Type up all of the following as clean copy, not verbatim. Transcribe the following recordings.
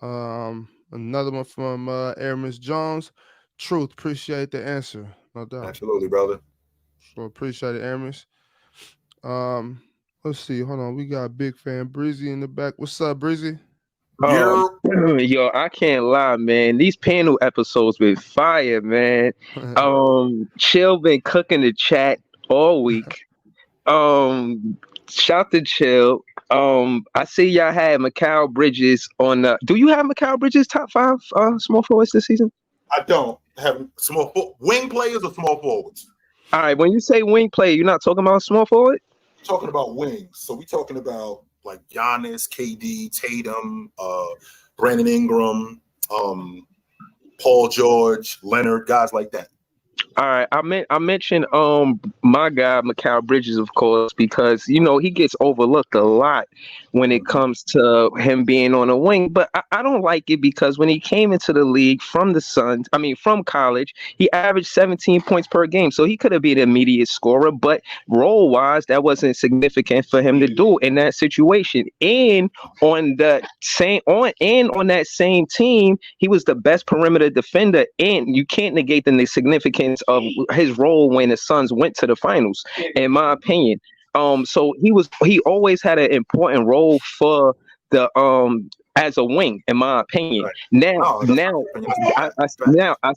Another one from Aramis Jones. Truth, appreciate the answer, no doubt. Absolutely, brother. So appreciate it, Aramis. Um, let's see. Hold on, we got Big Fan Breezy in the back. What's up, Breezy? Um, You're yo, I can't lie, man. These panel episodes been fire, man. Chill been cooking the chat all week. Shout to Chill. I see y'all had Mikal Bridges on the. Do you have Mikal Bridges top five small forwards this season? I don't have wing players or small forwards. All right, when you say wing player, you're not talking about small forward? Talking about wings. So we talking about like Giannis, KD, Tatum, Brandon Ingram, Paul George, Leonard, guys like that. All right, I mentioned my guy Mikal Bridges, of course, because he gets overlooked a lot when it comes to him being on a wing. But I don't like it because when he came into the league from the Suns, from college, he averaged 17 points per game, so he could have been an immediate scorer. But role wise, that wasn't significant for him to do in that situation. And on that same team, he was the best perimeter defender, and you can't negate the significance of his role when the Suns went to the finals, in my opinion. So he always had an important role for the as a wing, in my opinion. Right. Now, No, now, I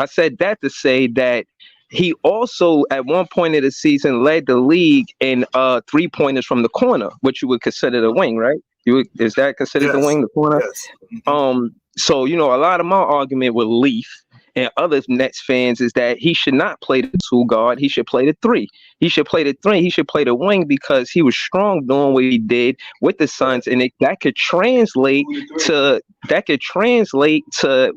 said that to say that he also at one point of the season led the league in 3-pointers from the corner, which you would consider the wing, right? Is that considered the yes, wing, the corner? yes. Mm-hmm. So a lot of my argument with Leaf and other Nets fans is that he should not play the two guard. He should play the three. He should play the three. He should play the wing because he was strong doing what he did with the Suns, and that could translate to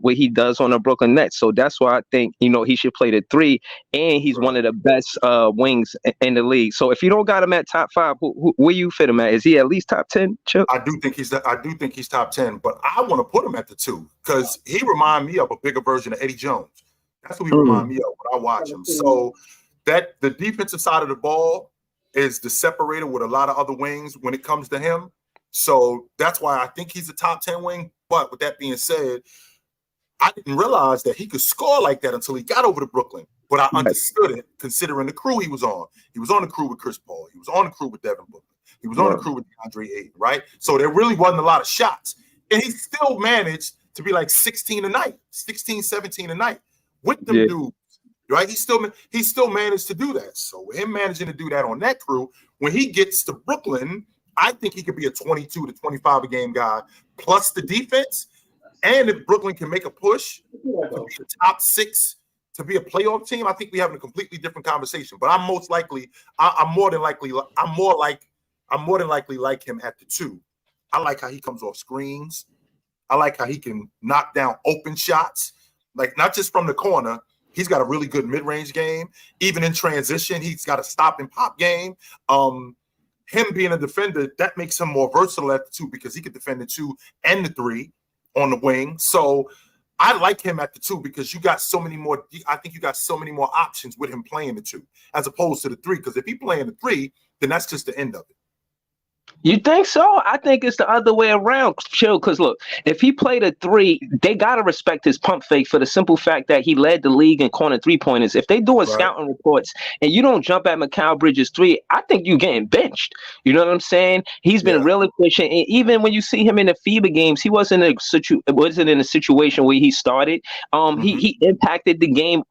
what he does on the Brooklyn Nets. So that's why I think he should play the three, and he's one of the best wings in the league. So if you don't got him at top five, where you fit him at? Is he at least top 10? Chip? I do think he's top 10, but I want to put him at the 2 because he remind me of a bigger version of Eddie Jones. That's what he remind me of when I watch him. So that the defensive side of the ball is the separator with a lot of other wings when it comes to him. So that's why I think he's a top 10 wing. But with that being said, I didn't realize that he could score like that until he got over to Brooklyn. But I understood it considering the crew he was on. He was on the crew with Chris Paul. He was on the crew with Devin Booker. He was on the crew with DeAndre Ayton, right? So there really wasn't a lot of shots. And he still managed to be like 16 a night, 16, 17 a night with them dudes, right? He still managed to do that. So with him managing to do that on that crew, when he gets to Brooklyn, I think he could be a 22 to 25 a game guy, plus the defense. And if Brooklyn can make a push to be a top 6, to be a playoff team, I think we're having a completely different conversation. But I'm more than likely like him at the 2. I like how he comes off screens. I like how he can knock down open shots, like not just from the corner. He's got a really good mid-range game. Even in transition, he's got a stop and pop game. Him being a defender, that makes him more versatile at the 2 because he could defend the 2 and the 3 on the wing. So I like him at the 2 because you got so many more. I think you got so many more options with him playing the 2 as opposed to the 3. Because if he playing the 3, then that's just the end of it. You think so? I think it's the other way around, Chill. Because look, if he played a 3, they gotta respect his pump fake for the simple fact that he led the league in corner 3-pointers. If they doing scouting reports and you don't jump at Mikal Bridges 3, I think you getting benched. You know what I'm saying? He's been real efficient, and even when you see him in the FIBA games, he wasn't in a situation where he started. He impacted the game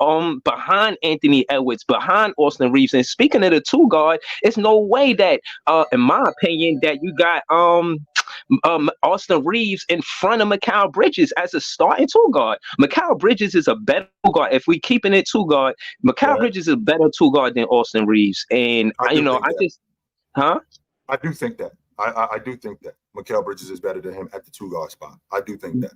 behind Anthony Edwards, behind Austin Reeves. And speaking of the 2 guard, it's no way that, in my opinion, that you got Austin Reeves in front of Mikal Bridges as a starting 2 guard. Mikal Bridges is a better 2 guard. If we keeping it 2 guard, Mikal Bridges is a better 2 guard than Austin Reeves. And I do think that. I do think that Mikal Bridges is better than him at the 2 guard spot. I do think that.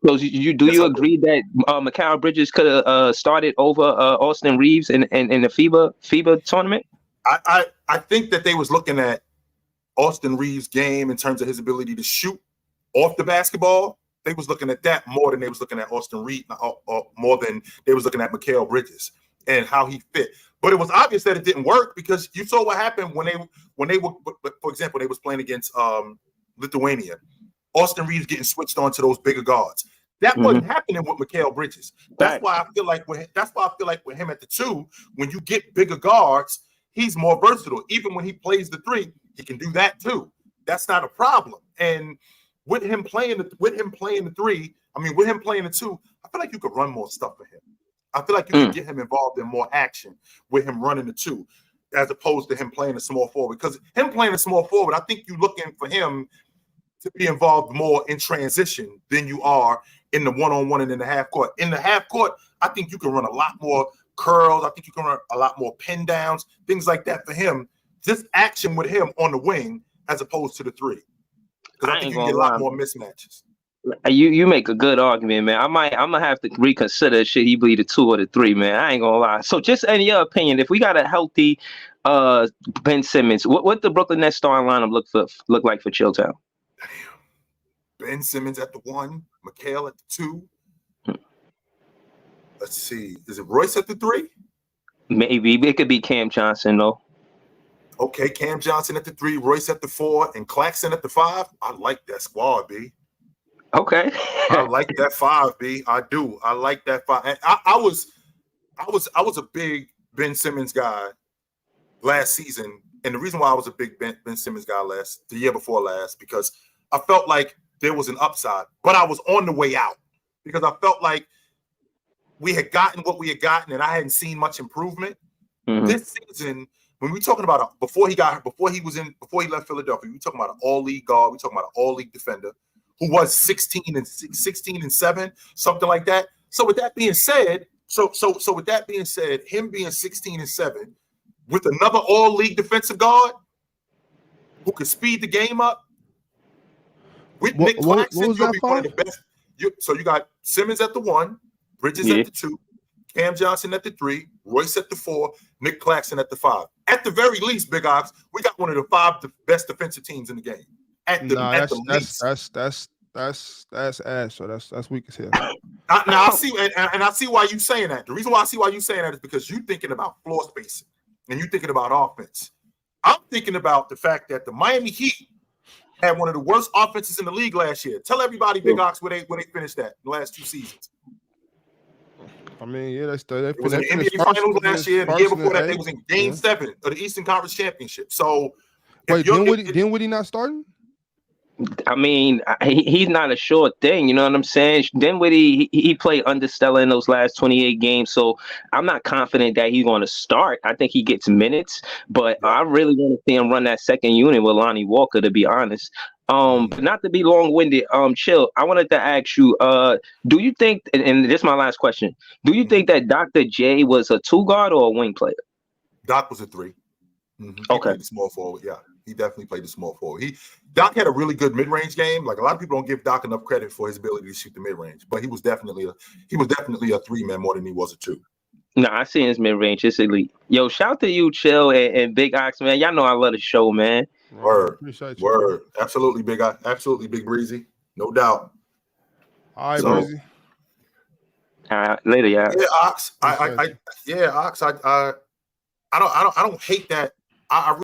So you agree that Mikal Bridges could have started over Austin Reeves in the FIBA tournament? I think that they was looking at Austin Reeves' game in terms of his ability to shoot off the basketball. They was looking at that more than they was looking at Austin Reeves, more than they was looking at Mikal Bridges and how he fit. But it was obvious that it didn't work because you saw what happened when they were, for example, they was playing against Lithuania. Austin Reeves getting switched on to those bigger guards. That wasn't happening with Mikal Bridges. That's why I feel like with him at the 2, when you get bigger guards, he's more versatile. Even when he plays the 3, he can do that too. That's not a problem. And with him playing the 3, with him playing the 2, I feel like you could run more stuff for him. I feel like you could get him involved in more action with him running the 2, as opposed to him playing a small forward. Because him playing a small forward, I think you're looking for him to be involved more in transition than you are in the one-on-one and in the half court. In the half court, I think you can run a lot more curls. I think you can run a lot more pin downs, things like that for him. Just action with him on the wing as opposed to the 3. Because I think you can get a lot more mismatches. You make a good argument, man. I'm gonna have to reconsider should he be the 2 or the 3, man. I ain't gonna lie. So just in your opinion, if we got a healthy Ben Simmons, what the Brooklyn Nets starting lineup look like for Chilltown? Ben Simmons at the 1, Mikal at the 2. Let's see. Is it Royce at the 3? Maybe it could be Cam Johnson though. Okay, Cam Johnson at the 3, Royce at the 4, and Claxton at the 5. I like that squad, B. Okay. I like that 5, B. I do. I like that 5. And I was a big Ben Simmons guy last season, and the reason why I was a big Ben Simmons guy the year before last, because I felt like there was an upside, but I was on the way out because I felt like we had gotten what we had gotten, and I hadn't seen much improvement. This season, when we're talking about before he left Philadelphia, we're talking about an all-league guard, we're talking about an all-league defender who was 16 and 7, something like that. So with that being said, him being 16 and 7 with another all-league defensive guard who could speed the game up. With Nick Claxton, you'll be one of the best. So you got Simmons at the 1, Bridges at the 2, Cam Johnson at the 3, Royce at the 4, Nick Claxton at the 5. At the very least, Big Ox, we got one of the 5 best defensive teams in the game. That's ass. So that's weak as hell. Now I see, and I see why you saying that. The reason why I see why you saying that is because you're thinking about floor spacing and you're thinking about offense. I'm thinking about the fact that the Miami Heat had one of the worst offenses in the league last year. Tell everybody, Big Ox, where they finished that the last 2 seasons. I mean, yeah, they was in the NBA Finals last year. And the year before that, they was in Game 7 of the Eastern Conference Championship. So, wait, then Woody not starting? I mean, he's not a sure thing. You know what I'm saying? Dinwiddie, he played understellar in those last 28 games, so I'm not confident that he's going to start. I think he gets minutes, but I really want to see him run that second unit with Lonnie Walker, to be honest. But not to be long-winded, Chill, I wanted to ask you, do you think, and this is my last question, do you think that Dr. J was a 2 guard or a wing player? Doc was a 3. He played the small forward, yeah. He definitely played the small forward. Doc had a really good mid-range game. Like, a lot of people don't give Doc enough credit for his ability to shoot the mid-range, but he was definitely a 3 man more than he was a 2. No, I see his mid-range. It's elite. Yo, shout out to you, Chill, and Big Ox, man. Y'all know I love the show, man. Word. Absolutely, Big Ox. Absolutely, Big Breezy. No doubt. All right, Breezy. Later, yeah. Yeah, Ox. Ox. I don't hate that. I